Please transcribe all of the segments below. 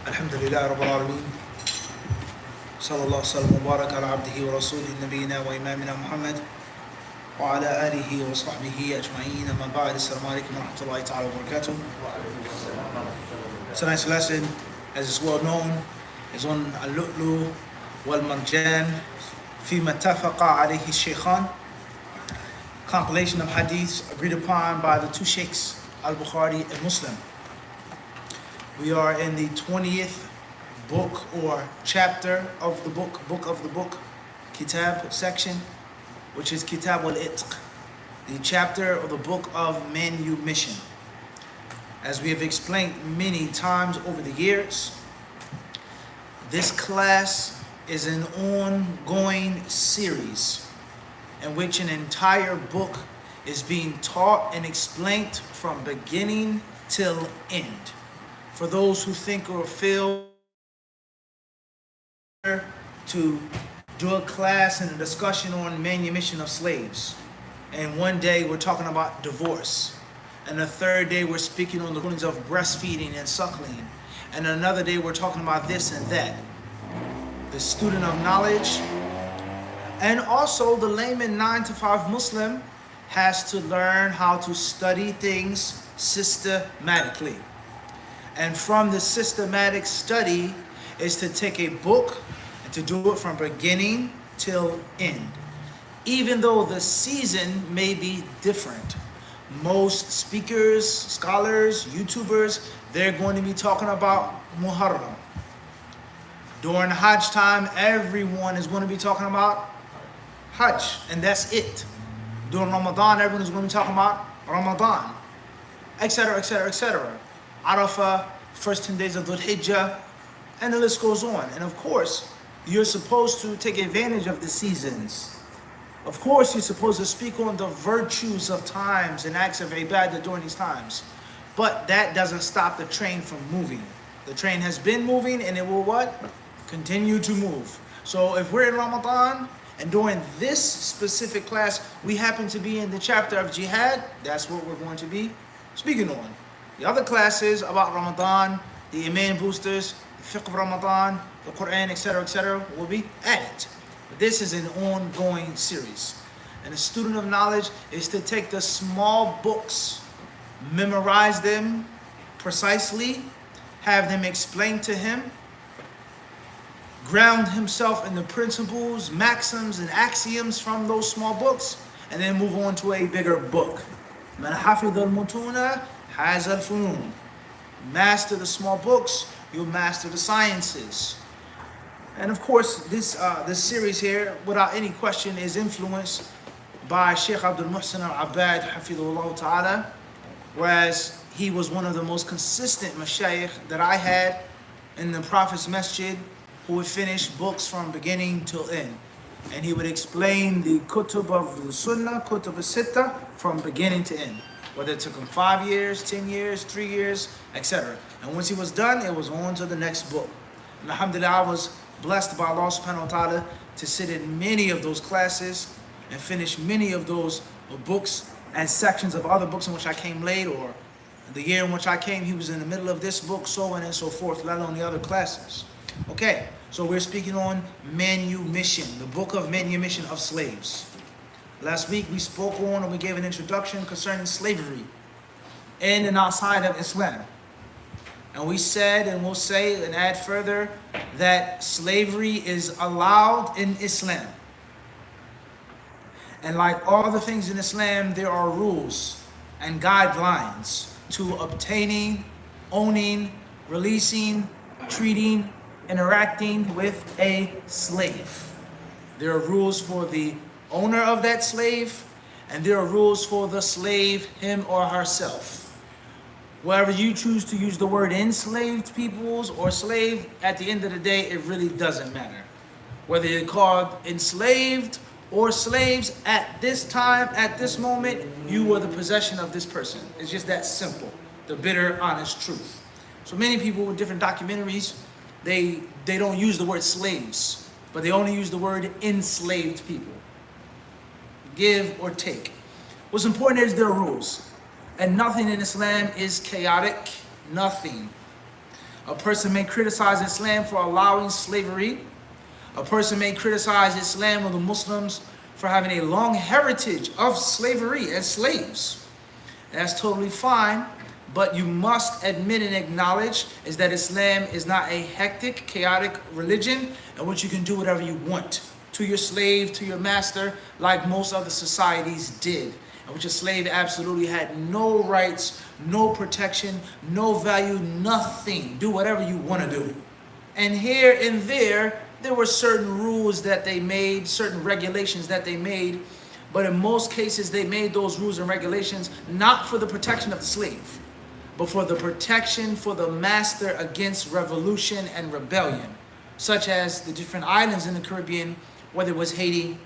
Alhamdulillah Rabbil Alameen. Sallallahu sallam wa barak ala abdihi wa rasulih nabiyina wa imamina Muhammad wa ala alihi wa sahbihi ajma'een. Amma ba'd. Assalamu alaikum wa rahmatullahi ta'ala wa barakatuh. Tonight's lesson, as is well known, is on Al-Lu'lu wal-Marjan fi mattafaqa alayhi shaykhan, compilation of hadiths agreed upon by the two sheikhs, Al-Bukhari and Muslim. We are in the 20th book or chapter of the book, Kitab section, which is Kitab al-Itq, the chapter of the book of Manumission. As we have explained many times over the years, this class is an ongoing series in which an entire book is being taught and explained from beginning till end. For those who think or feel to do a class and a discussion on manumission of slaves, and one day we're talking about divorce, and the third day we're speaking on the rulings of breastfeeding and suckling, and another day we're talking about this and that. The student of knowledge and also the layman 9 to 5 Muslim has to learn how to study things systematically. And from the systematic study is to take a book and to do it from beginning till end. Even though the season may be different. Most speakers, scholars, YouTubers, they're going to be talking about Muharram. During Hajj time, everyone is going to be talking about Hajj, and that's it. During Ramadan, everyone is going to be talking about Ramadan, etc., etc., etc. Arafah, first 10 days of Dhul Hijjah, and the list goes on. And of course, you're supposed to take advantage of the seasons. Of course, you're supposed to speak on the virtues of times and acts of ibadah during these times. But that doesn't stop the train from moving. The train has been moving and it will what? Continue to move. So if we're in Ramadan and during this specific class, we happen to be in the chapter of jihad, that's what we're going to be speaking on. The other classes about Ramadan, the Iman boosters, the fiqh of Ramadan, the Quran, etc., will be added. But this is an ongoing series. And a student of knowledge is to take the small books, memorize them precisely, have them explained to him, ground himself in the principles, maxims, and axioms from those small books, and then move on to a bigger book. Man hafidh al-mutuna has al-funun. Master the small books, you'll master the sciences. And of course, this series here, without any question, is influenced by Sheikh Abdul Muhsin al-Abbad, hafidhullah ta'ala, whereas he was one of the most consistent mashayikh that I had in the Prophet's Masjid, who would finish books from beginning till end. And he would explain the kutub of the Sunnah, kutub al-Sitta, from beginning to end. Whether it took him 5 years, 10 years, 3 years, etc. And once he was done, it was on to the next book. And alhamdulillah, I was blessed by Allah subhanahu wa ta'ala to sit in many of those classes and finish many of those books and sections of other books in which I came late, or the year in which I came, he was in the middle of this book, so on and so forth, let alone the other classes. Okay, so we're speaking on Manumission, the book of Manumission of slaves. Last week we spoke on and we gave an introduction concerning slavery in and outside of Islam. And we said and we'll say and add further that slavery is allowed in Islam. And like all the things in Islam, there are rules and guidelines to obtaining, owning, releasing, treating, interacting with a slave. There are rules for the owner of that slave, and there are rules for the slave, him or herself. Wherever you choose to use the word enslaved peoples or slave, at the end of the day, it really doesn't matter. Whether you're called enslaved or slaves, at this time, at this moment, you were the possession of this person. It's just that simple, the bitter, honest truth. So many people with different documentaries, they don't use the word slaves, but they only use the word enslaved people. Give or take. What's important is there are rules. And nothing in Islam is chaotic. Nothing. A person may criticize Islam for allowing slavery. A person may criticize Islam or the Muslims for having a long heritage of slavery and slaves. And that's totally fine, but you must admit and acknowledge is that Islam is not a hectic, chaotic religion in which you can do whatever you want to your slave, to your master, like most other societies did, in which a slave absolutely had no rights, no protection, no value, nothing. Do whatever you want to do. And here and there were certain rules that they made, certain regulations that they made, but in most cases they made those rules and regulations not for the protection of the slave, but for the protection for the master against revolution and rebellion, such as the different islands in the Caribbean, whether it was Haiti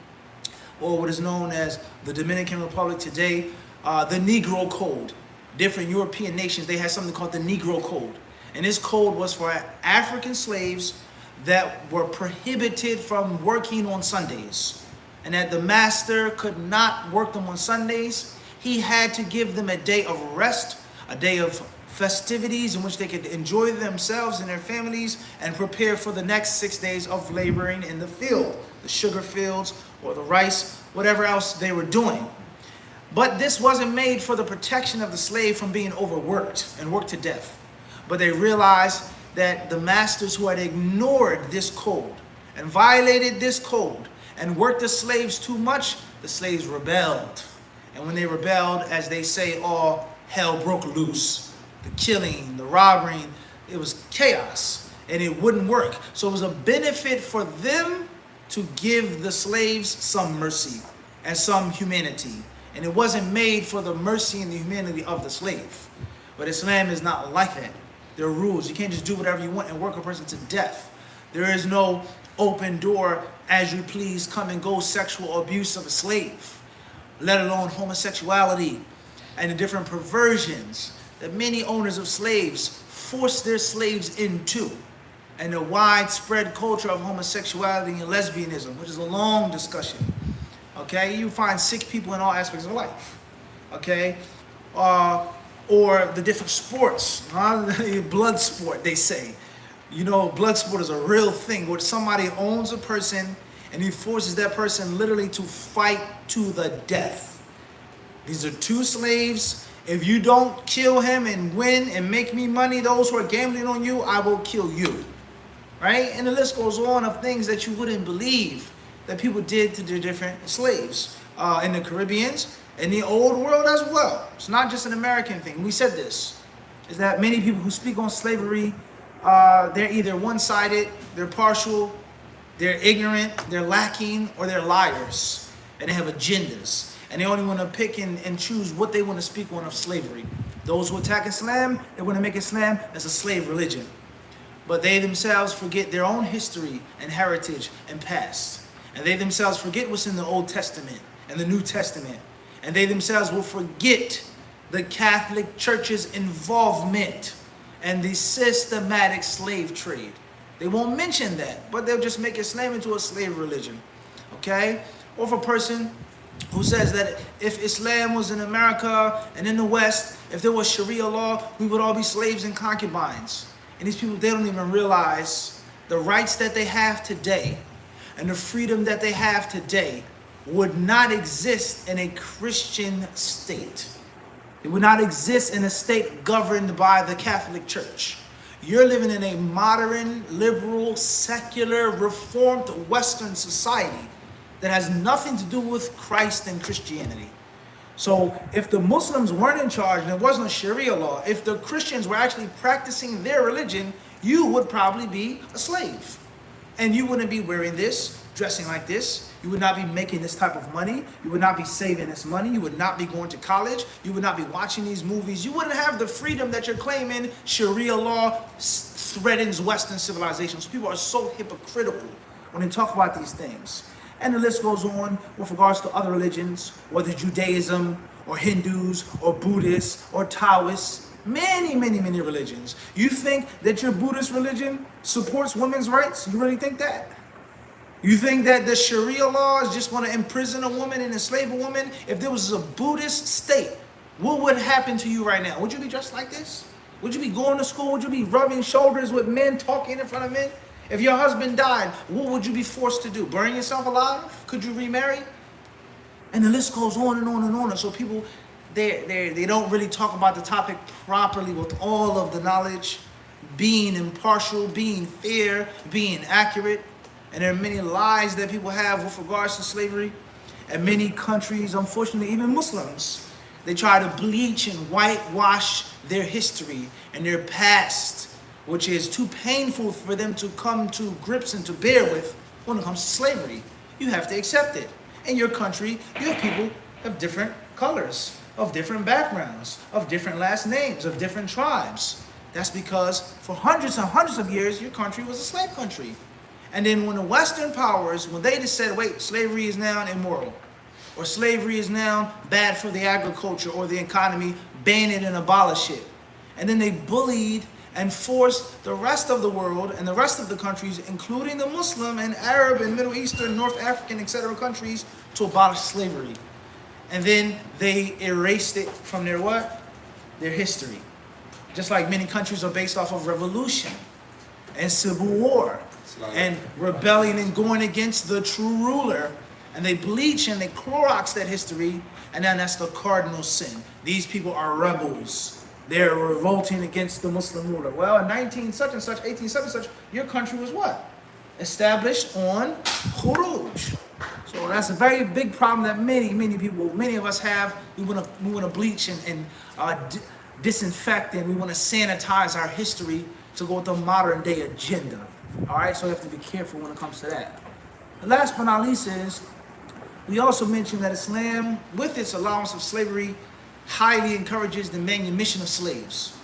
or what is known as the Dominican Republic today, the Negro Code. Different European nations, they had something called the Negro Code. And this code was for African slaves that were prohibited from working on Sundays, and that the master could not work them on Sundays. He had to give them a day of rest, a day of festivities in which they could enjoy themselves and their families and prepare for the next 6 days of laboring in the field, the sugar fields or the rice, whatever else they were doing. But this wasn't made for the protection of the slave from being overworked and worked to death. But they realized that the masters who had ignored this code and violated this code and worked the slaves too much, the slaves rebelled. And when they rebelled, as they say, all hell broke loose. The killing, the robbery, it was chaos and it wouldn't work. So it was a benefit for them to give the slaves some mercy and some humanity. And it wasn't made for the mercy and the humanity of the slave. But Islam is not like that. There are rules. You can't just do whatever you want and work a person to death. There is no open door, as you please, come and go sexual abuse of a slave, let alone homosexuality and the different perversions that many owners of slaves force their slaves into, and the widespread culture of homosexuality and lesbianism, which is a long discussion. Okay, you find sick people in all aspects of life. Okay, or the different sports, blood sport, they say. You know, blood sport is a real thing where somebody owns a person and he forces that person literally to fight to the death. These are two slaves. If you don't kill him and win and make me money, those who are gambling on you, I will kill you. Right? And the list goes on of things that you wouldn't believe that people did to their different slaves in the Caribbeans. In the old world as well. It's not just an American thing. We said this, is that many people who speak on slavery, they're either one-sided, they're partial, they're ignorant, they're lacking, or they're liars. And they have agendas. And they only want to pick and choose what they want to speak on of slavery. Those who attack Islam, they want to make Islam as a slave religion. But they themselves forget their own history and heritage and past. And they themselves forget what's in the Old Testament and the New Testament. And they themselves will forget the Catholic Church's involvement and the systematic slave trade. They won't mention that, but they'll just make Islam into a slave religion. Okay? Or if a person who says that if Islam was in America and in the West, if there was Sharia law, we would all be slaves and concubines. And these people, they don't even realize the rights that they have today and the freedom that they have today would not exist in a Christian state. It would not exist in a state governed by the Catholic Church. You're living in a modern, liberal, secular, reformed Western society that has nothing to do with Christ and Christianity. So if the Muslims weren't in charge and there wasn't a Sharia law, if the Christians were actually practicing their religion, you would probably be a slave. And you wouldn't be wearing this, dressing like this. You would not be making this type of money. You would not be saving this money. You would not be going to college. You would not be watching these movies. You wouldn't have the freedom that you're claiming Sharia law threatens Western civilization. So people are so hypocritical when they talk about these things. And the list goes on with regards to other religions, whether Judaism or Hindus or Buddhists or Taoists. Many, many, many religions. You think that your Buddhist religion supports women's rights? You really think that? You think that the Sharia law is just going to imprison a woman and enslave a woman? If there was a Buddhist state, what would happen to you right now? Would you be dressed like this? Would you be going to school? Would you be rubbing shoulders with men, talking in front of men? If your husband died, what would you be forced to do? Burn yourself alive? Could you remarry? And the list goes on and on and on. And so people, they don't really talk about the topic properly with all of the knowledge, being impartial, being fair, being accurate. And there are many lies that people have with regards to slavery. And many countries, unfortunately, even Muslims, they try to bleach and whitewash their history and their past, which is too painful for them to come to grips and to bear with when it comes to slavery. You have to accept it. In your country, you have people of different colors, of different backgrounds, of different last names, of different tribes. That's because for hundreds and hundreds of years, your country was a slave country. And then when the Western powers, when they just said, wait, slavery is now immoral, or slavery is now bad for the agriculture or the economy, ban it and abolish it. And then they bullied and forced the rest of the world and the rest of the countries, including the Muslim and Arab and Middle Eastern, North African, etc. countries, to abolish slavery. And then they erased it from their what? Their history. Just like many countries are based off of revolution and civil war and rebellion and going against the true ruler. And they bleach and they Clorox that history, and then that's the cardinal sin. These people are rebels. They're revolting against the Muslim ruler. Well, in 19 such and such, 18 such and such, your country was what? Established on khuruj. So that's a very big problem that many people, many of us have. We want to bleach and disinfect, and we want to sanitize our history to go with the modern day agenda. All right, so we have to be careful when it comes to that. And last but not least is, we also mentioned that Islam, with its allowance of slavery, highly encourages the manumission of slaves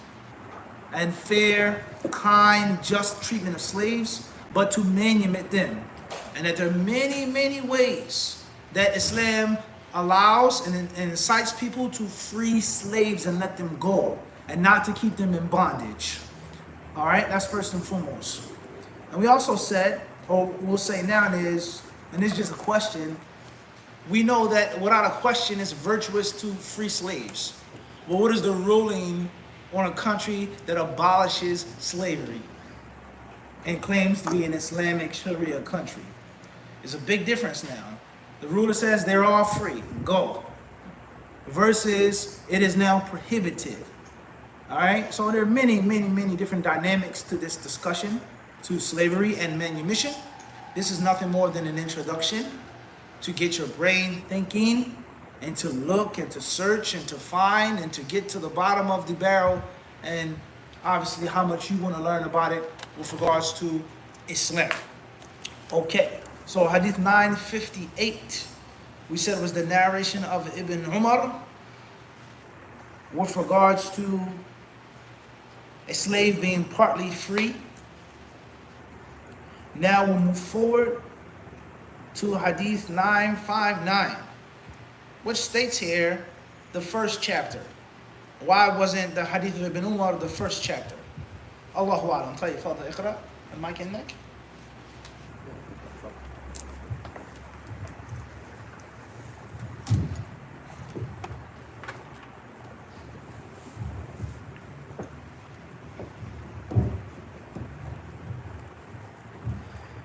and fair, kind, just treatment of slaves, but to manumit them. And that there are many ways that Islam allows and incites people to free slaves and let them go, and not to keep them in bondage. All right, that's first and foremost. And we also said, or we'll say now is, and this is just a question, we know that without a question it's virtuous to free slaves. Well, what is the ruling on a country that abolishes slavery and claims to be an Islamic Sharia country? There's a big difference now. The ruler says they're all free, go. Versus it is now prohibited. All right, so there are many different dynamics to this discussion, to slavery and manumission. This is nothing more than an introduction to get your brain thinking and to look and to search and to find and to get to the bottom of the barrel, and obviously how much you want to learn about it with regards to Islam. Okay, so Hadith 958, we said was the narration of Ibn Umar with regards to a slave being partly free. Now we'll move forward to Hadith 959, which states here the first chapter. Why wasn't the Hadith of Ibn Umar the first chapter? Allahu A'lam. طيب فضل اقرأ المايك عندك.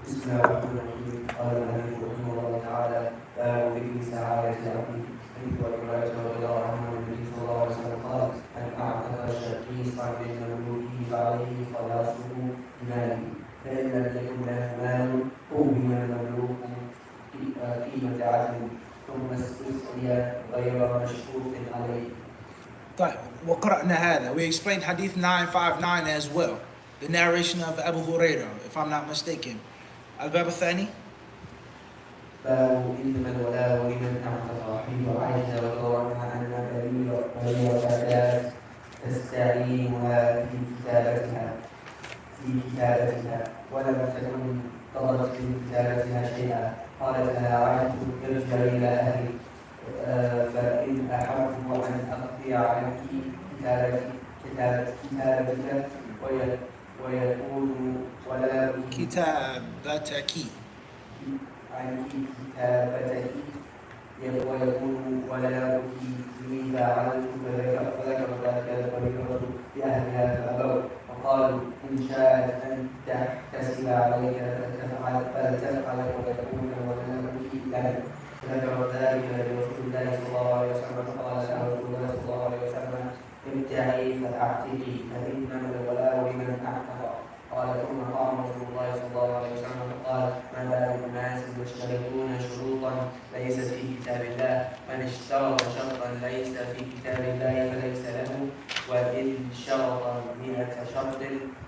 بسم الله الرحمن الرحيم. قال النبي رحمه الله تعالى: باب ذكر سعادة العبد حيث وإبراهيم رضي الله عنه النبي صلى الله عليه وسلم قال: أن أعتق شقيقا من مملوكه فعليه خلاصه بماله، فإن لم يكن له مال قوم المملوك قيمة عدل ثم استسقي غير مشكوك عليه. طيب وقرأنا هذا. We explained Hadith 959 as well. The narration of Abu Huraira, if I'm not mistaken. الباب الثاني. باب إنما الولاء لمن أعتق. حيث عائشة رضي الله عنها أن بريرة كانت تستعينها في كتابتها ولم تكن طلبت من كتابتها شيئا. قالت لها عائشة: ارجعي إلى أهلك فإن أحب أن أقضي عنك كتابتك ويكون ولا كتابتك عنك كتابتك ويكون ولدك لي فعلت فذكر ذلك البريرة لأهلها فأبوا وقالوا إن شاءت أن تحتسب عليك فلتفعل ويكون ولدك لك فذكر ذلك لرسول الله صلى الله عليه وسلم فقال له رسول الله صلى الله عليه وسلم ابتعي فاعتقي فإنما الولاء لمن أعتق. قال ثم قام رسول الله صلى الله عليه وسلم فقال ما بال الناس يشترطون شروطا ليست في كتاب الله من اشترط شرطا ليس في كتاب الله فليس له وإن شرط 100 شرط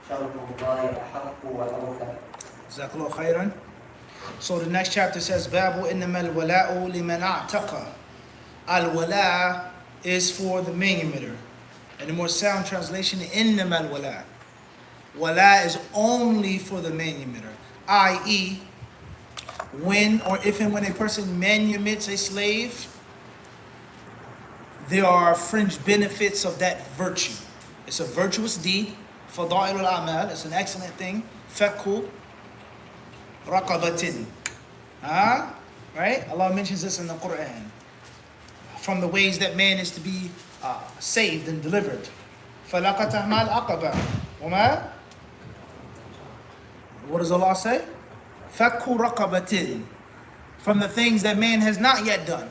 شرط الله أحق وأوثق. Jazakallah khairan. So the next chapter says, Babu innama al-wala'u liman a'taqa. Al-wala' is for the manumitter. And the more sound translation, innama al-wala'. Wala' is only for the manumitter. I.e., when or if and when a person manumits a slave, there are fringe benefits of that virtue. It's a virtuous deed. Fada'il al-amal, it's an excellent thing. Fakku raqabatin. Right? Allah mentions this in the Quran. From the ways that man is to be saved and delivered. فَلَقَتَهْمَا الْأَقَبَةِ وَمَا? What does Allah say? فَكُّ رَقَبَةٍ. From the things that man has not yet done.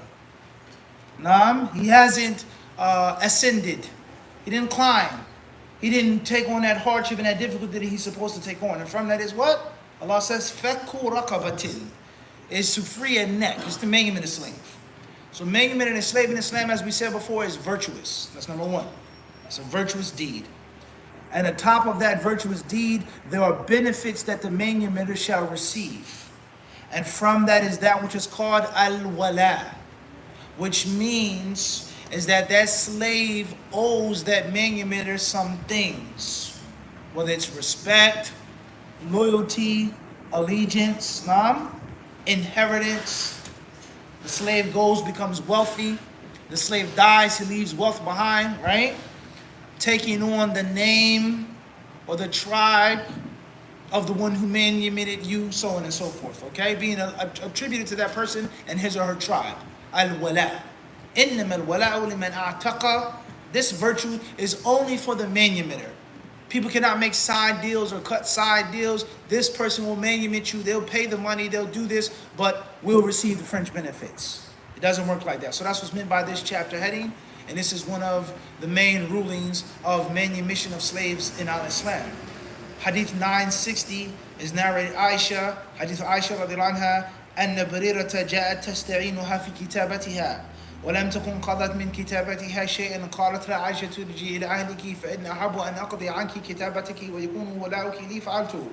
He hasn't ascended. He didn't climb. He didn't take on that hardship and that difficulty that he's supposed to take on. And from that is what? Allah says, فَكُّ رَقَبَةٍ. Is to free a neck. It's to manumit a slave. So manumit and a slave in Islam, as we said before, is virtuous. That's number one. It's a virtuous deed. And on top of that virtuous deed, there are benefits that the manumitter shall receive. And from that is that which is called al-wala, which means is that that slave owes that manumitter some things, whether it's respect, loyalty, allegiance, inheritance. The slave goes, becomes wealthy. The slave dies, he leaves wealth behind, right? Taking on the name or the tribe of the one who manumitted you, so on and so forth, okay? Being attributed to that person and his or her tribe. Al-wala. Innama al-wala'u liman a'taqa. This virtue is only for the manumitter. People cannot make side deals or cut side deals. This person will manumit you, they'll pay the money, they'll do this, but we'll receive the fringe benefits. It doesn't work like that. So that's what's meant by this chapter heading. And this is one of the main rulings of manumission of slaves in al-Islam. Hadith 960 is narrated Aisha, Hadith Aisha radiallahu anha, أن بريرة جاءت تستعينها في كتابتها ولم تكن قضت من كتابتها شيئا قالت لها عائشة ارجعي إلى أهلك فإن أحب أن أقضي عنك كتابتك ويكون ولاؤك لي فعلته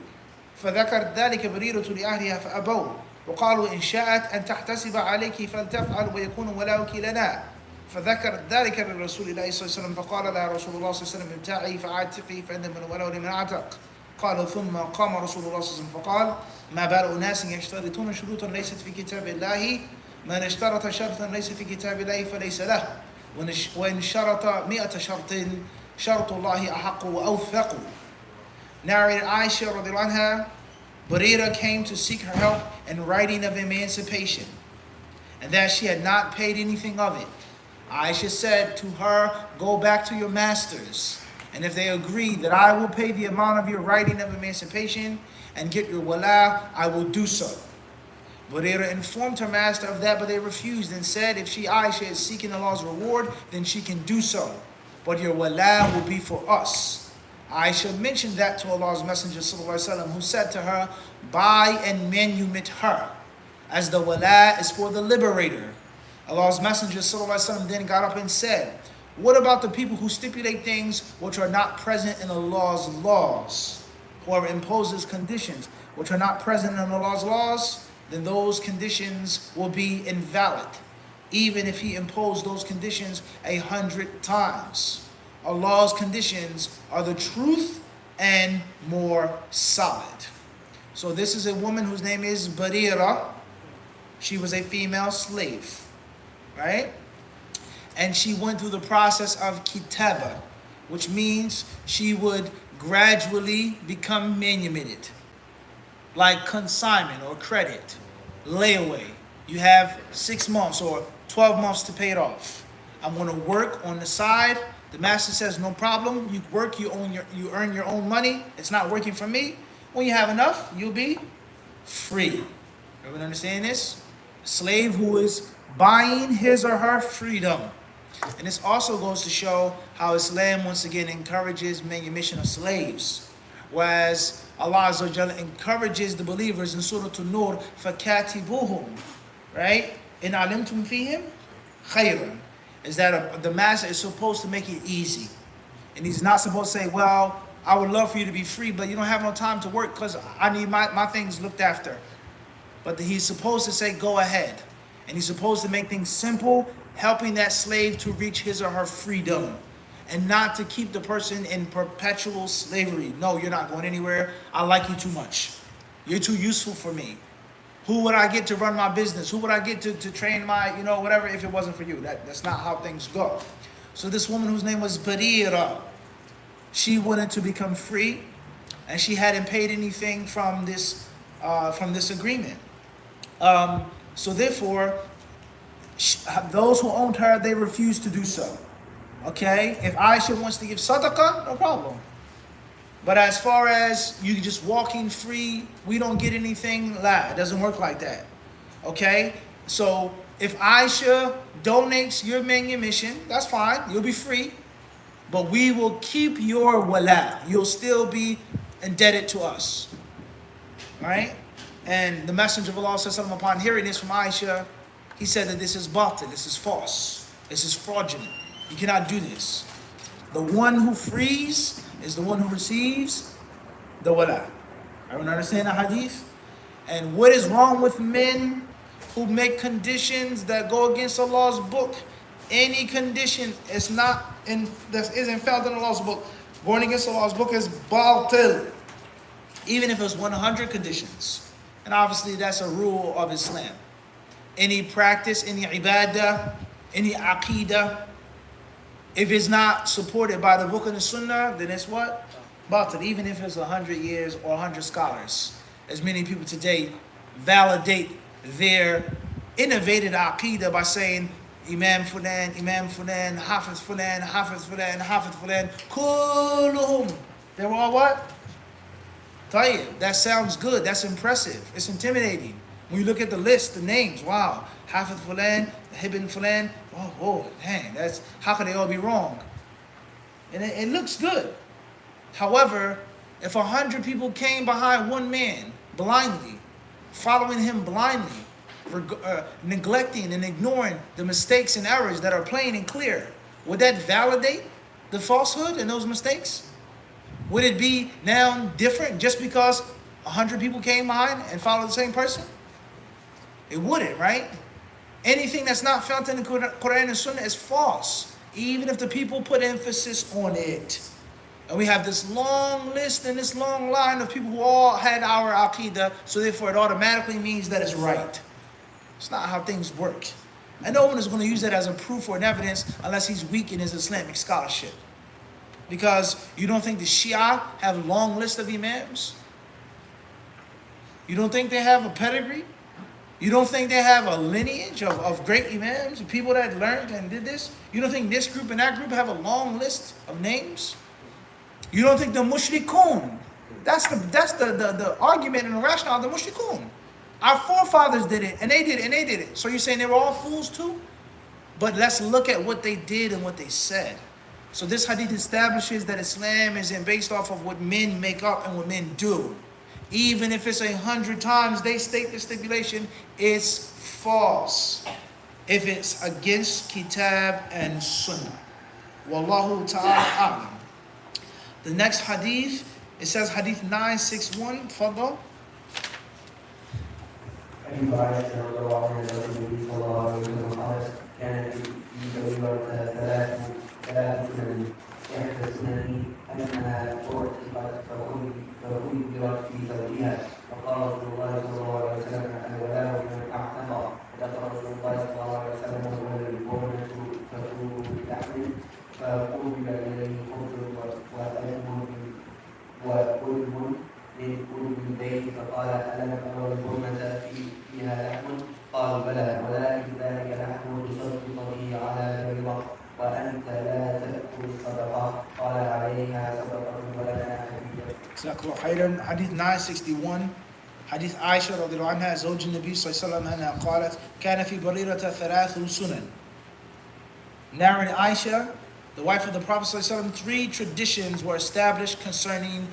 فذكرت ذلك بريرة لأهلها فأبوا وقالوا إن شاءت أن تحتسب عليك فلتفعل ويكون ولاؤك لنا فذكرت ذلك لرسول الله صلى الله عليه وسلم فقال لها رسول الله صلى الله عليه وسلم ابتعي فعاتقي فإن من ولاء لمن أعتق. قالوا ثم قام رسول الله صلى الله عليه وسلم فقال ما بال أناس يشترطون شروطا ليست في كتاب الله من اشترط شرطا ليس في كتاب الله فليس له وإن شرط 100 شرط شرط الله أحق وأوثق. Narrated Aisha radiallahu anha, Barira came to seek her help in writing of emancipation, and that she had not paid anything of it. Aisha said to her, go back to your masters, and if they agree that I will pay the amount of your writing of emancipation and get your wala, I will do so. Barira informed her master of that, but they refused and said, if she, Aisha, is seeking Allah's reward, then she can do so. But your wala will be for us. Aisha mentioned that to Allah's Messenger ﷺ, who said to her, buy and manumit her, as the wala is for the liberator. Allah's Messenger ﷺ then got up and said, what about the people who stipulate things which are not present in Allah's laws? Whoever imposes conditions which are not present in Allah's laws, then those conditions will be invalid, even if he imposed those conditions 100 times. Allah's conditions are the truth and more solid. So this is a woman whose name is Barira. She was a female slave, right? And she went through the process of kitaba, which means she would gradually become manumitted, like consignment or credit, layaway. You have 6 months or 12 months to pay it off. I'm going to work on the side. The master says, no problem. You work, you earn your own money. It's not working for me. When you have enough, you'll be free. Everyone understand this? A slave who is buying his or her freedom. And this also goes to show how Islam once again encourages manumission of slaves. Whereas Allah Azza wa Jalla encourages the believers in Surah An-Nur, فَكَاتِبُوهُمْ, right? إِنْ عَلِمْتُمْ فِيهِمْ خَيْرًا. Is that the master is supposed to make it easy. And he's not supposed to say, well, I would love for you to be free, but you don't have no time to work because I need my things looked after. But he's supposed to say, go ahead. And he's supposed to make things simple, helping that slave to reach his or her freedom. And not to keep the person in perpetual slavery. No, you're not going anywhere. I like you too much. You're too useful for me. Who would I get to run my business? Who would I get to train my, whatever, if it wasn't for you? That's not how things go. So this woman whose name was Barira, she wanted to become free, and she hadn't paid anything from this agreement. So therefore, those who owned her, they refused to do so. Okay? If Aisha wants to give sadaqah, no problem. But as far as you just walking free, we don't get anything. It doesn't work like that. Okay? So if Aisha donates your manumission, that's fine. You'll be free. But we will keep your wala. You'll still be indebted to us. Alright? And the Messenger of Allah ﷺ, upon hearing this from Aisha, he said that this is batil, this is false, this is fraudulent. You cannot do this. The one who frees is the one who receives the wala. Everyone understand the hadith? And what is wrong with men who make conditions that go against Allah's book? Any condition that isn't found in Allah's book, going against Allah's book is batil. Even if it's 100 conditions. And obviously that's a rule of Islam. Any practice, any ibadah, any aqidah, if it's not supported by the book and the sunnah, then it's what? Batil. Even if it's 100 years or 100 scholars. As many people today validate their innovated aqidah by saying, Imam Fulan, Hafiz Fulan, Hafiz Fulan, Hafiz Fulan, kulluhum. They were all what? Tayyib. That sounds good. That's impressive. It's intimidating. When you look at the list, the names, wow. Hafiz Fulan, Ibn Fulan, oh, dang, how can they all be wrong? And it looks good. However, if 100 people came behind one man blindly, following him blindly, neglecting and ignoring the mistakes and errors that are plain and clear, would that validate the falsehood and those mistakes? Would it be now different just because 100 people came behind and followed the same person? It wouldn't, right? Anything that's not found in the Quran and Sunnah is false, even if the people put emphasis on it. And we have this long list and this long line of people who all had our aqidah, so therefore it automatically means that it's right. It's not how things work. And no one is going to use that as a proof or an evidence unless he's weak in his Islamic scholarship. Because you don't think the Shia have a long list of imams? You don't think they have a pedigree? You don't think they have a lineage of great imams, people that learned and did this? You don't think this group and that group have a long list of names? You don't think the mushrikun, that's the argument and the rationale of the mushrikun. Our forefathers did it, and they did it, and they did it. So you're saying they were all fools too? But let's look at what they did and what they said. So this hadith establishes that Islam isn't based off of what men make up and what men do. Even if it's 100 times they state the stipulation, it's false. If it's against Kitab and Sunnah. Wallahu ta'ala a'lam. The next hadith, it says hadith 961, tfaddal. أبي عائشة رضي الله عنها زوج النبي صلى الله عليه وسلم قالت كانت يزوجها ثلاث سنن إحدى السنن أنها أعتقت فخيرت في زوجها وقال رسول الله صلى الله عليه وسلم الولاء من أعتق ذكر رسول الله صلى الله عليه وسلم والبنة تكون تحمل فقرب إليه خبز وقلب من قلوب البيت فقال ألم أرى البرمة فيها لحم؟ قال بلى ولكن ذلك لحم Hadith 961. Hadith Aisha رضي الله عنها زوج النبي صلى الله عليه وسلم أنها قالت كان في بريرة ثلاث سنن. Narrated Aisha, the wife of the Prophet صلى الله عليه وسلم, 3 traditions were established concerning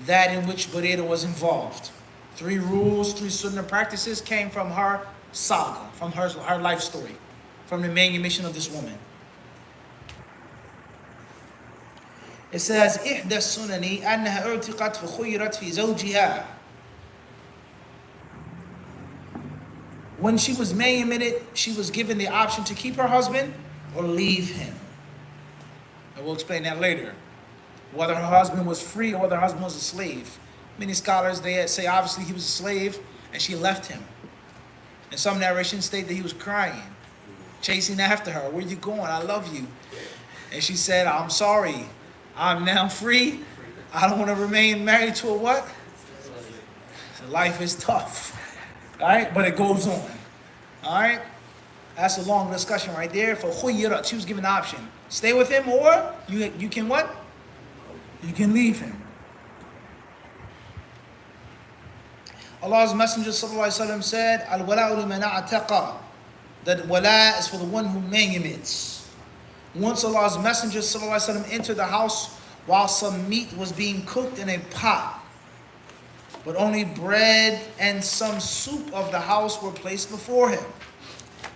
that in which Barira was involved. 3 rules, 3 sunnah practices came from her saga, from her life story, from the manumission of this woman. It says, إحدى السنن أنها اعتقت فخيرت في زوجها. When she was manumitted, she was given the option to keep her husband or leave him. And we'll explain that later. Whether her husband was free or whether her husband was a slave. Many scholars, they say obviously he was a slave and she left him. And some narrations state that he was crying, chasing after her. Where you going? I love you. And she said, I'm sorry. I'm now free. I don't want to remain married to a what? Life is tough. All right? But it goes on. All right? That's a long discussion right there. For khuyrat, she was given an option. Stay with him or you can what? You can leave him. Allah's Messenger ﷺ said, Al-wala'u liman a'taqa, that wala is for the one who manumits. Once Allah's Messenger ﷺ entered the house while some meat was being cooked in a pot, but only bread and some soup of the house were placed before him.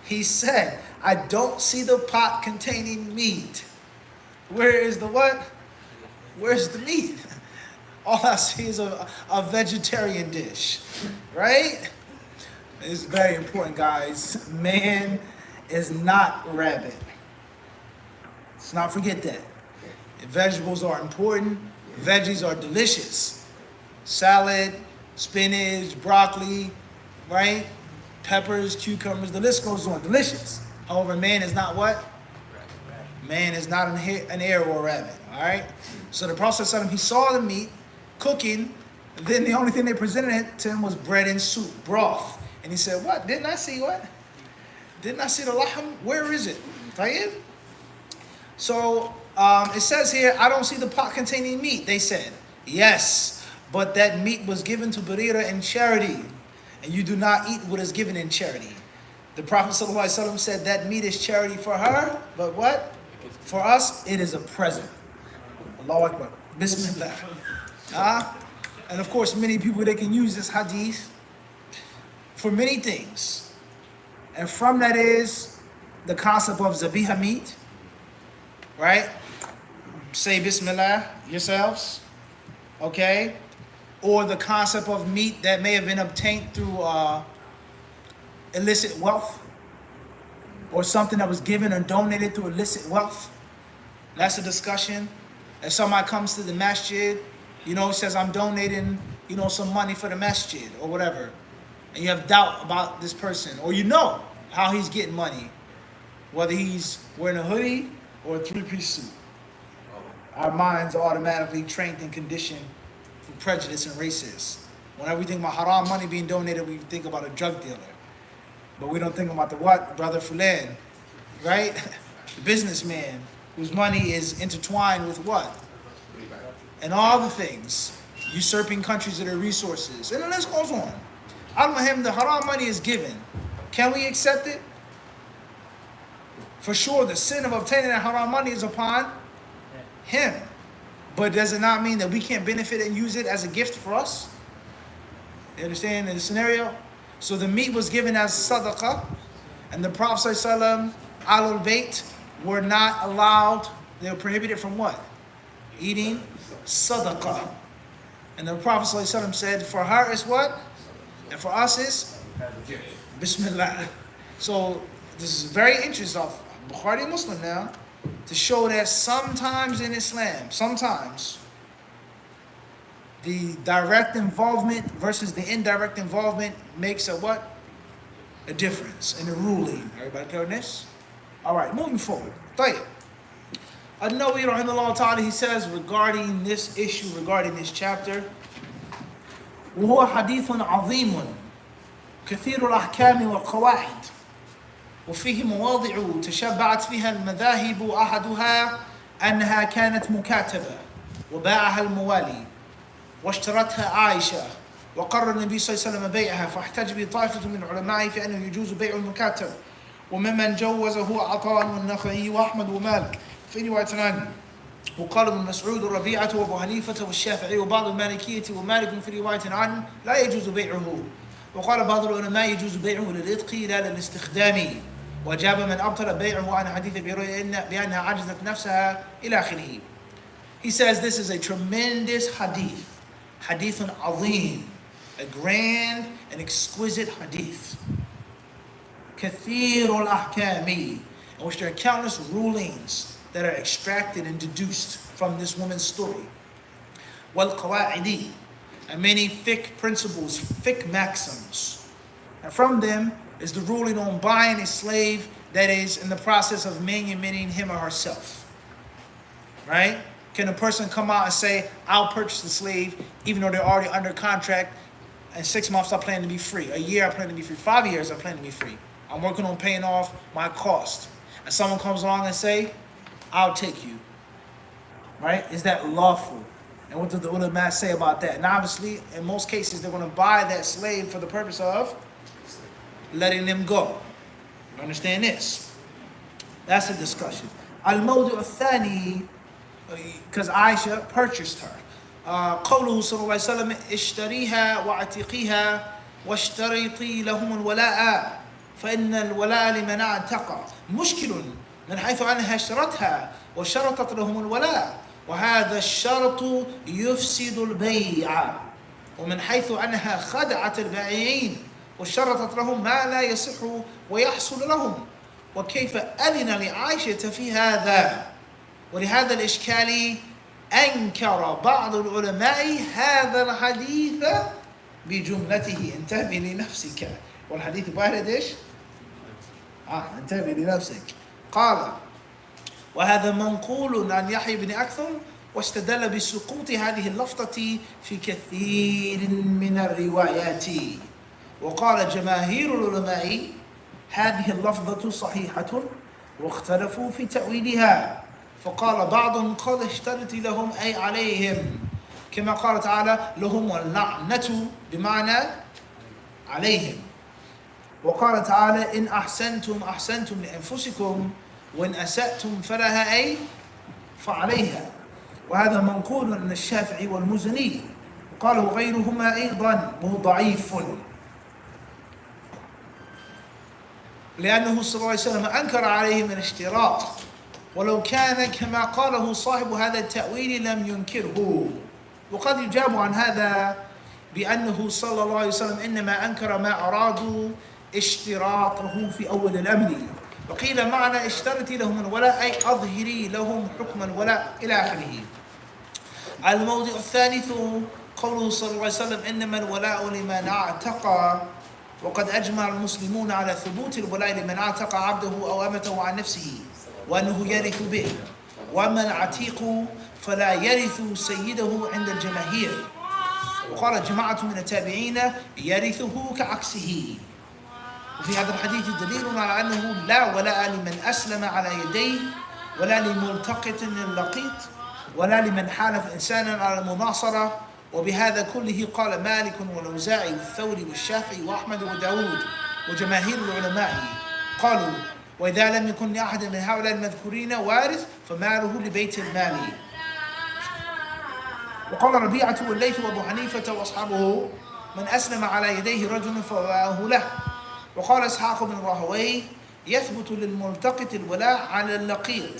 He said, I don't see the pot containing meat. Where is the what? Where's the meat? All I see is a vegetarian dish, right? It's very important, guys. Man is not rabbit. Let's not forget that. Vegetables are important. Veggies are delicious. Salad, spinach, broccoli, right? Peppers, cucumbers, the list goes on. Delicious. However, man is not what? Man is not an hare or a rabbit, all right? So the Prophet ﷺ, he saw the meat cooking, and then the only thing they presented to him was bread and soup, broth. And he said, what? Didn't I see what? Didn't I see the lahm? Where is it? Tayyib? So it says here, I don't see the pot containing meat. They said, yes, but that meat was given to Barira in charity, and you do not eat what is given in charity. The Prophet ﷺ said that meat is charity for her, but what? For us, it is a present. Allahu Akbar. Bismillah. And of course, many people, they can use this hadith for many things. And from that is the concept of zabiha meat, right? Say Bismillah yourselves, okay? Or the concept of meat that may have been obtained through illicit wealth, or something that was given or donated through illicit wealth. That's a discussion. If somebody comes to the masjid, says, I'm donating, some money for the masjid or whatever, and you have doubt about this person, or how he's getting money, whether he's wearing a hoodie or a 3-piece suit. Our minds are automatically trained and conditioned for prejudice and racist. Whenever we think about haram money being donated, we think about a drug dealer. But we don't think about the what? Brother Fulan, right? The businessman whose money is intertwined with what? And all the things. Usurping countries of their resources. And the list goes on. Al-Muhim, the haram money is given. Can we accept it? For sure, the sin of obtaining that haram money is upon him. But does it not mean that we can't benefit and use it as a gift for us? You understand the scenario? So the meat was given as sadaqah, and the Prophet ﷺ, Ahlul Bayt, were not allowed, they were prohibited from what? Eating sadaqah. And the Prophet ﷺ said, for her is what? And for us is Bismillah. So this is very interesting of Bukhari Muslim now, to show that sometimes in Islam, sometimes the direct involvement versus the indirect involvement makes a what? A difference in the ruling. Everybody clear on this? All right, moving forward. Tayyib. An-Nawawi rahimahullah ta'ala, he says regarding this issue, regarding this chapter, وهو حديث عظيم كثير الأحكام والقواعد وفيه مواضع تشبعت فيها المذاهب أحدها أنها كانت مكاتبة وباعها الموالي واشترتها عائشة وقرر النبي صلى الله عليه وسلم بيعها فاحتج به طائفة من علمائه في أنه يجوز بيع المكاتب وممن جوزه عطاء والنخعي وأحمد ومالك في رواية عنه وقال ابن مسعود وربيعة وأبو حنيفة والشافعي وبعض المالكية ومالك في رواية عنه لا يجوز بيعه وقال بعض العلماء يجوز بيعه للإتق لا للاستخدام وجاب من أبطل بيعه عن حديث بريرة بأنها عجزت نفسها إلى آخره. He says this is a tremendous hadith, hadith azim, a grand and exquisite hadith. كثير الأحكام, in which there are countless rulings that are extracted and deduced from this woman's story. والقواعد, and many fiqh principles, fiqh maxims. And from them is the ruling on buying a slave that is in the process of manumitting him or herself. Right? Can a person come out and say, I'll purchase the slave, even though they're already under contract, and 6 months I plan to be free, a year I plan to be free, 5 years I plan to be free. I'm working on paying off my cost. And someone comes along and say, I'll take you. Right? Is that lawful? And what do the ulama say about that? And obviously, in most cases, they're going to buy that slave for the purpose of letting them go. You understand this? That's a discussion. Al-Mawdu al-Thani, because Aisha purchased her. قوله صلى الله عليه وسلم اشتريها واعتقيها واشترطي لهم الولاء فإن الولاء لمن اعتقى مشكل من حيث أنها اشترتها وشرطت لهم الولاء وهذا الشرط يفسد البيع ومن حيث أنها خدعت البائعين وشرطت لهم ما لا يصح ويحصل لهم وكيف أذن لعائشة في هذا ولهذا الإشكال أنكر بعض العلماء هذا الحديث بجملته انتبه لنفسك والحديث بارد إيش؟ انتبه لنفسك قال وهذا منقول عن يحيى بن أكثر واستدل بسقوط هذه اللفظة في كثير من الروايات وقال جماهير العلماء هذه اللفظة صحيحة واختلفوا في تأويلها فقال بعضهم قد اشترط لهم أي عليهم كما قال تعالى لهم واللعنة بمعنى عليهم وقال تعالى إن أحسنتم أحسنتم لأنفسكم وإن أسأتم فلها أي فعليها وهذا منقول من الشافعي والمزني قاله غيرهما أيضا وهو ضعيف لأنه صلى الله عليه وسلم أنكر عليهم الاشتراط ولو كان كما قاله صاحب هذا التأويل لم ينكره وقد يجاب عن هذا بأنه صلى الله عليه وسلم إنما أنكر ما أرادوا اشتراطه في أول الأمر وقيل معنى اشترطي لهم الولاء أي أظهري لهم حكم الولاء إلى آخره. الموضع الثالث قوله صلى الله عليه وسلم إنما الولاء لمن اعتقى وقد أجمع المسلمون على ثبوت الولاء لمن اعتقى عبده أو أمته عن نفسه وأنه يرث به وأما العتيق فلا يرث سيده عند الجماهير وقال جماعة من التابعين يرثه كعكسه وفي هذا الحديث دليل على أنه لا ولاء لمن أسلم على يديه ولا لملتقط اللقيط ولا لمن حالف إنسانا على المناصرة وبهذا كله قال مالك والأوزاعي والثوري والشافعي وأحمد وداود وجماهير العلماء قالوا وإذا لم يكن لأحد من هؤلاء المذكورين وارث فماله لبيت المال وقال ربيعة والليث وأبو حنيفة وأصحابه من أسلم على يديه رجل فواه له وقال إسحاق بن راهويه يثبت للملتقط الولاء على اللقيط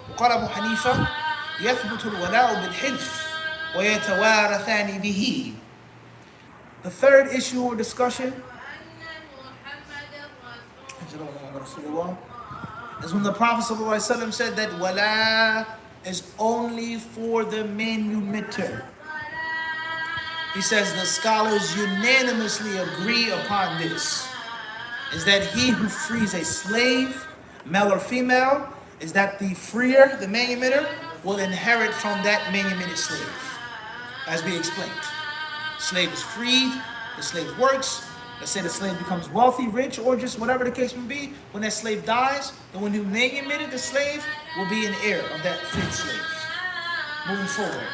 وقال أبو حنيفة يثبت الولاء بالحلف ويتوارثان به. The third issue or discussion is when the Prophet ﷺ said that wala is only for the manumitter. He says the scholars unanimously agree upon this. Is that he who frees a slave, male or female, is that the freer, the manumitter, will inherit from that manumitted slave. As we explained. Slave is freed, the slave works, let's say the slave becomes wealthy, rich, or just whatever the case may be. When that slave dies, the one who manumitted the slave will be an heir of that freed slave. Moving forward.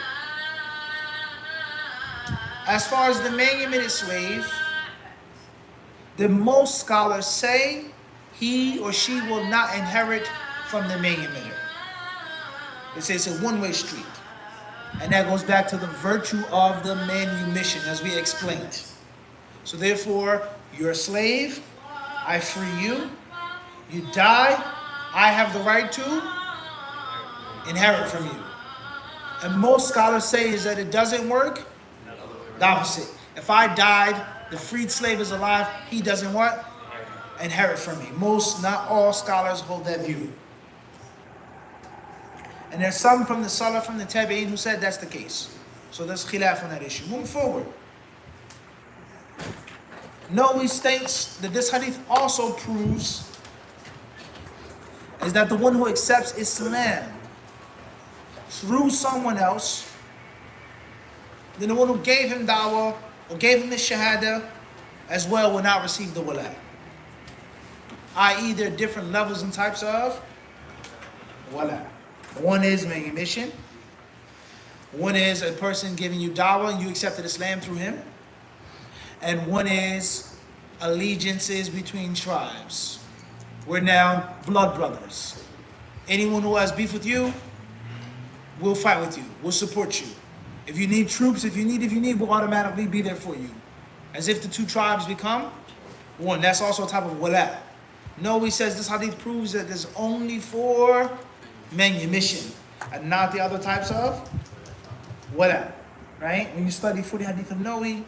As far as the manumitted slave, the most scholars say he or she will not inherit from the manumitter. They say it's a one-way street. And that goes back to the virtue of the manumission, as we explained. So therefore, you're a slave, I free you, you die, I have the right to inherit from you. And most scholars say is that it doesn't work. The opposite. If I died, the freed slave is alive, he doesn't what? Inherit from me. Most, not all scholars hold that view. And there's some from the Salaf, from the Tabi'in, who said that's the case. So there's khilaf on that issue. Moving forward. Nawawi states that this hadith also proves is that the one who accepts Islam through someone else, then the one who gave him da'wah or gave him the shahada as well will not receive the wala. I.e. there are different levels and types of wala. One is manumission. One is a person giving you da'wah and you accepted Islam through him. And one is allegiances between tribes. We're now blood brothers. Anyone who has beef with you, we'll fight with you. We'll support you. If you need troops, if you need, we'll automatically be there for you. As if the two tribes become one. That's also a type of wala. No, he says this hadith proves that there's only for manumission and not the other types of wala. Right? When you study for the hadith of Nawawi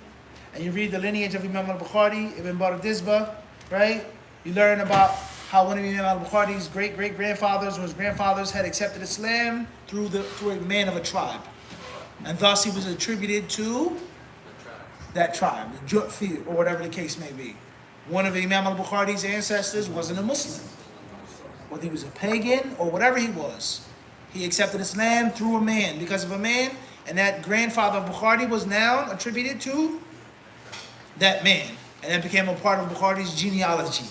and you read the lineage of Imam al-Bukhari, Ibn HadithDisciple, right? You learn about how one of Imam al-Bukhari's great-great-grandfathers or his grandfathers had accepted Islam through a man of a tribe. And thus he was attributed to that tribe, the Ju'fi, or whatever the case may be. One of Imam al-Bukhari's ancestors wasn't a Muslim. Whether he was a pagan or whatever he was, he accepted Islam through a man, because of a man, and that grandfather of Bukhari was now attributed to that man. And that became a part of Bukhari's genealogy.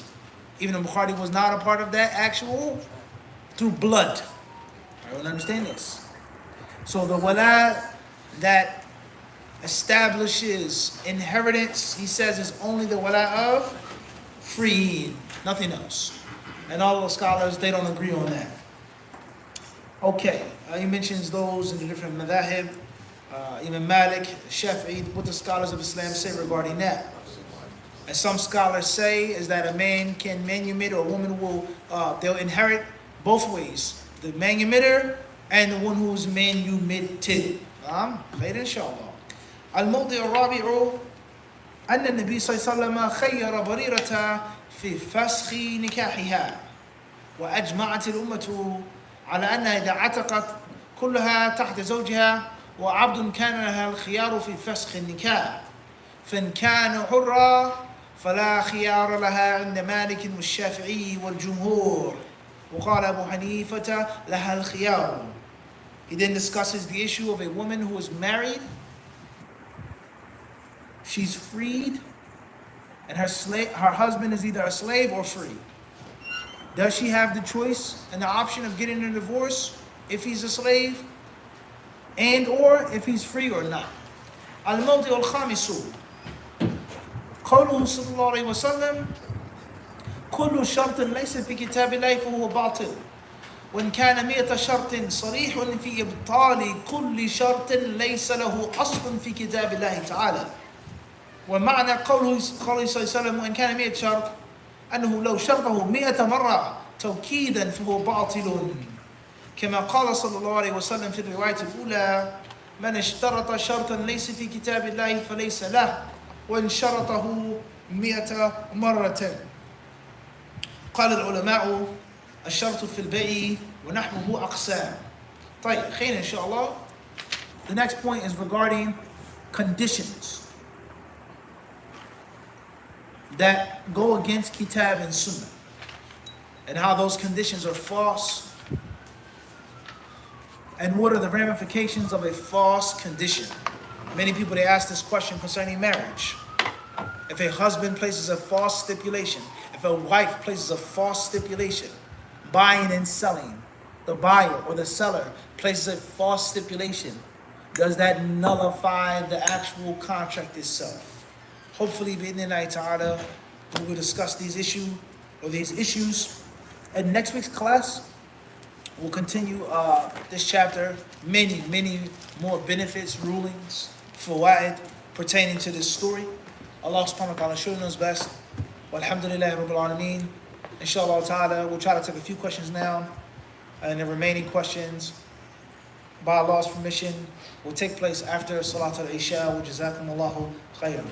Even though Bukhari was not a part of that actual, through blood. I don't understand this. So the wala that establishes inheritance, he says, is only the wala of freed, nothing else. And all the scholars, they don't agree on that. Okay, he mentions those in the different madhahib. Imam Malik, Shafi'i, what the scholars of Islam say regarding that. And some scholars say is that a man can manumit, or a woman will, they'll inherit both ways. The manumitter and the one who's manumitted. خير إن شاء الله. الموضع الرابع أن النبي صلى الله عليه وسلم خير بريرة في فسخ نكاحها، وأجمعت الأمة على أنها إذا عتقت كلها تحت زوجها وعبد كان لها الخيار في فسخ النكاح، فإن كان حرا فلا خيار لها عند مالك والشافعي والجمهور، وقال أبو حنيفة لها الخيار. He then discusses the issue of a woman who is married, she's freed, and her husband is either a slave or free. Does she have the choice and the option of getting a divorce if he's a slave, and or if he's free or not? Al-Mawdi al-Khamisu قوله صلى الله عليه وسلم كل شرط ليس في كتاب الله فهو باطل وإن كان 100 شرط صريح في إبطال كل شرط ليس له أصل في كتاب الله تعالى. ومعنى قوله صلى الله عليه وسلم وإن كان 100 شرط أنه لو شرطه 100 مرة توكيدا فهو باطل، كما قال صلى الله عليه وسلم في الرواية الأولى من اشترط شرطا ليس في كتاب الله فليس له وإن شرطه 100 مرة. قال العلماء الشرط في البيع ونحوه أقسام. طيب خير إن شاء الله. The next point is regarding conditions that go against Kitab and Sunnah, and how those conditions are false, and what are the ramifications of a false condition. Many people, they ask this question concerning marriage. If a husband places a false stipulation, if a wife places a false stipulation, buying and selling, the buyer or the seller places a false stipulation, Does that nullify the actual contract itself? Hopefully, bi'idhnillahi ta'ala, we will discuss these issues. And next week's class, we'll continue this chapter. Many more benefits, rulings, fawaid pertaining to this story. Allah subhanahu wa ta'ala surely knows best. Walhamdulillahi rabbil alameen. Inshallah ta'ala, we'll try to take a few questions now. And the remaining questions, by Allah's permission, will take place after Salat al-Isha. Wa jazakumullahu khairan.